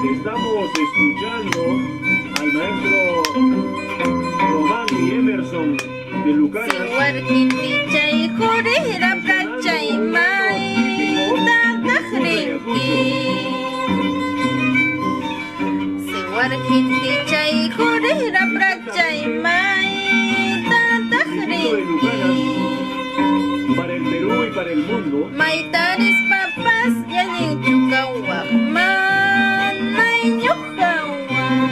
Estamos escuchando al maestro Román y Emerson de Lucanas. Siwarkinti chay jurira prachay may tatahrinki. Siwarkinti chay jurira prachay may tatahrinki. Para el Perú y para el mundo. Maitaris papas yanin chukawak manay nyukawan.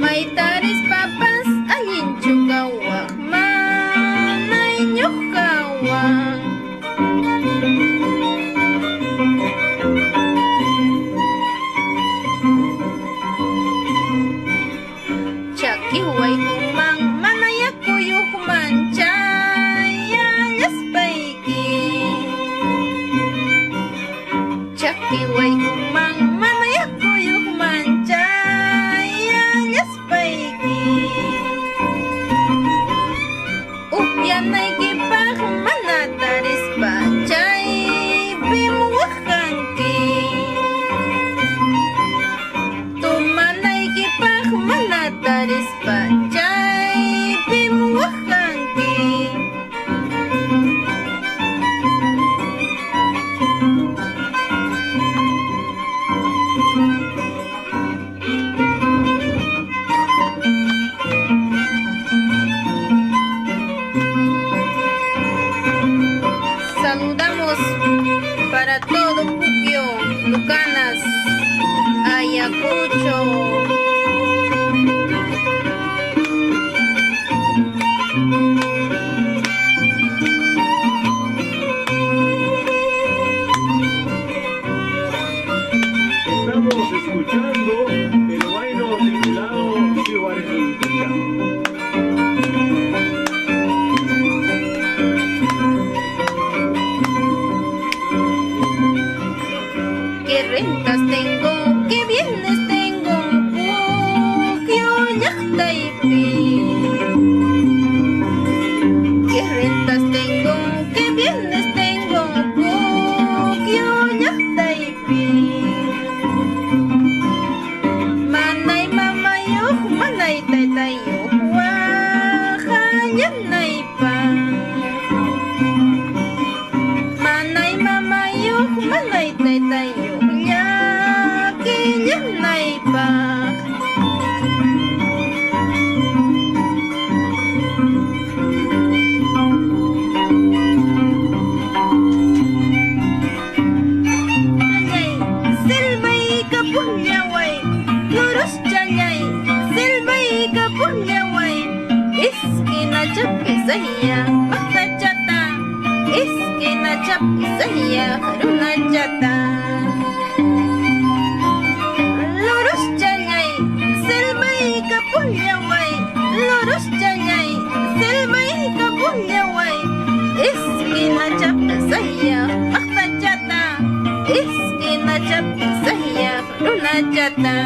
Maitaris papas alin chukawak manay nyukawan. Chakiway kumang manayakuyuk manchayayas paiki. Chakiway kumang manayakuyuk manchayayas paiki. Upyanay kipag manataris pa chay bimuwakanki. Tumanay kipag manataris pa chay bimuwakanki. Saludamos para todo Puquio, Lucanas, Ayacucho. Estamos escuchando el baile titulado Siwarkintica. ¿Qué rentas tengo? ¿Qué bienes tengo? Puquio, Llaqtaypi. ¿Qué rentas tengo? ¿Qué bienes tengo? Puquio, Llaqtaypi. Manay mamayuq, manay taytayuq, wahayanaypa. Manay mamayuq, manay taytayuq, llakillaynaypa. Challay, silbay kapullaway, lurus challay, silbay kapullaway. Esquina chapisaya, pastachata. Esquina chapisaya, haruna chata. Lurus challay, silbay kapullaway, lurus challay, silbay kapullaway. Esquina chapisaya, pastachata. Esquina chapisaya, haruna chata.